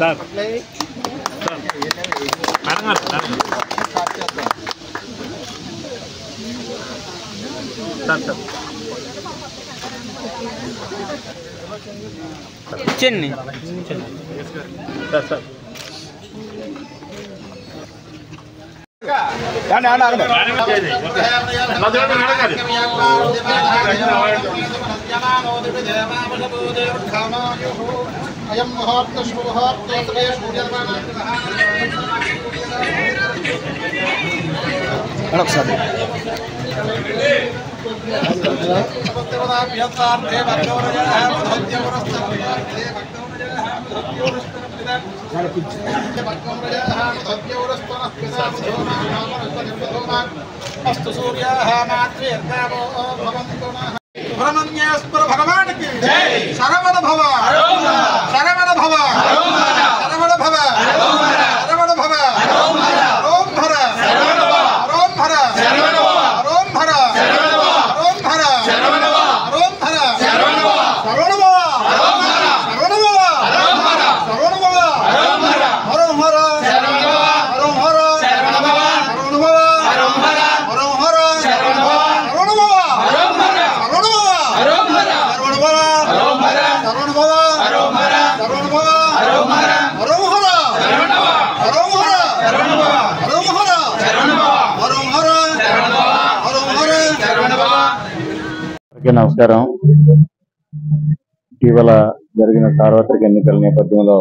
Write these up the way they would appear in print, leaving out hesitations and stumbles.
Sir చెన్ని sir sir అయం మహాత్మ శుభహాత్మ ఒకసారి अस्तु सूर्याः मातृर्देवो भवन्तु नः। सुब्रह्मण्येश्वर भगवान की जय। शरवण भव शरवण भव शरवण भव शरवण भव रोम भर रोम भर रोम भर रोम भर रोम भर शरवण भव शरवण भव शरवण भव हरोम हर हरोम हर हरोम हर शरवण भव हरोम भव हरोम हर हरोम हर शरवण भव हरोम भव हरोम हर शरवण भव हरोम हर शरवण भव हरोम हर शरवण भव हरोम हर शरवण भव हरोम हर हरोम हर शरवण भव हरोम हर शरवण भव हरोम हर शरवण भव हरोम हर शरवण भव हरोम हर शरवण भव। నమస్కారం. ఇటీవల జరిగిన సార్వత్రిక ఎన్నికల నేపథ్యంలో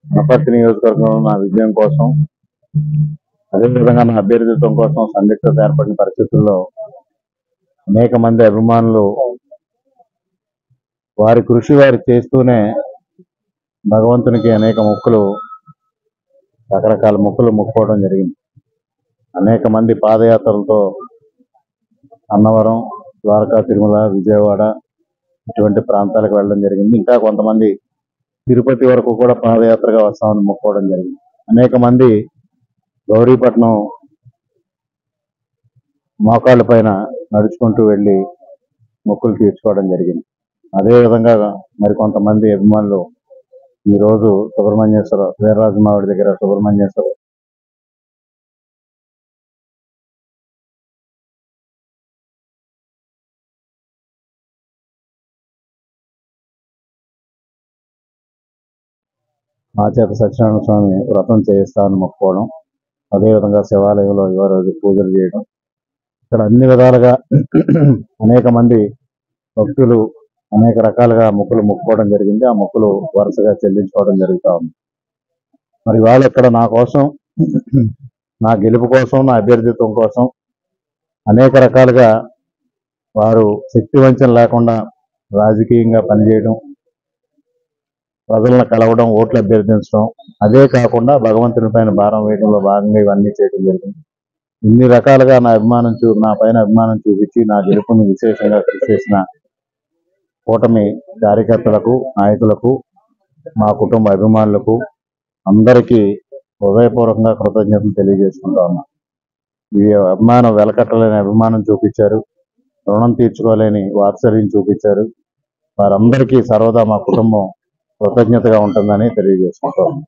అనపర్తి నియోజకవర్గంలో నా విజయం కోసం, అదేవిధంగా నా అభ్యర్థిత్వం కోసం సందిగ్ధత ఏర్పడిన పరిస్థితుల్లో అనేక మంది అభిమానులు వారి కృషి వారు చేస్తూనే భగవంతునికి అనేక మొక్కులు, రకరకాల మొక్కులు మొక్కుకోవడం జరిగింది. అనేక మంది పాదయాత్రలతో అన్నవరం, ద్వారకా, తిరుమల, విజయవాడ ఇటువంటి ప్రాంతాలకు వెళ్ళడం జరిగింది. ఇంకా కొంతమంది తిరుపతి వరకు కూడా పాదయాత్రగా వస్తామని మొక్కుకోవడం జరిగింది. అనేక మంది గౌరీపట్నం మోకాళ్ళ పైన నడుచుకుంటూ వెళ్ళి మొక్కులు తీర్చుకోవడం జరిగింది. అదేవిధంగా మరికొంతమంది అభిమానులు ఈరోజు సుబ్రహ్మణ్యేశ్వర వీరరాజమావిడి దగ్గర సుబ్రహ్మణ్యేశ్వర ఆచేత సత్యనారాయణ స్వామి వ్రతం చేయిస్తామని మొక్కుకోవడం, అదేవిధంగా శివాలయంలో రోజు పూజలు చేయడం, ఇక్కడ అన్ని విధాలుగా అనేక మంది భక్తులు అనేక రకాలుగా మొక్కులు మొక్కుకోవడం జరిగింది. ఆ మొక్కులు వరుసగా చెల్లించుకోవడం జరుగుతూ ఉంది. మరి వాళ్ళు ఇక్కడ నా కోసం, నా గెలుపు కోసం, నా అభ్యర్థిత్వం కోసం అనేక రకాలుగా వారు శక్తి వంచన లేకుండా రాజకీయంగా పనిచేయడం, ప్రజలను కలవడం, ఓట్లు అభ్యర్థించడం, అదే కాకుండా భగవంతుని పైన భారం వేయడంలో భాగంగా ఇవన్నీ చేయడం జరిగింది. ఇన్ని రకాలుగా నా పైన అభిమానం చూపించి నా గెలుపుని విశేషంగా కృషి చేసిన కూటమి కార్యకర్తలకు, నాయకులకు, మా కుటుంబ అభిమానులకు అందరికీ హృదయపూర్వకంగా కృతజ్ఞతలు తెలియజేసుకుంటా ఉన్నా. ఈ అభిమానం వెలకట్టలేని అభిమానం చూపించారు, రుణం తీర్చుకోలేని వాత్సల్యం చూపించారు. వారందరికీ సర్వదా మా కుటుంబం కృతజ్ఞతగా ఉంటుందని తెలియజేసుకుంటా ఉన్నాం.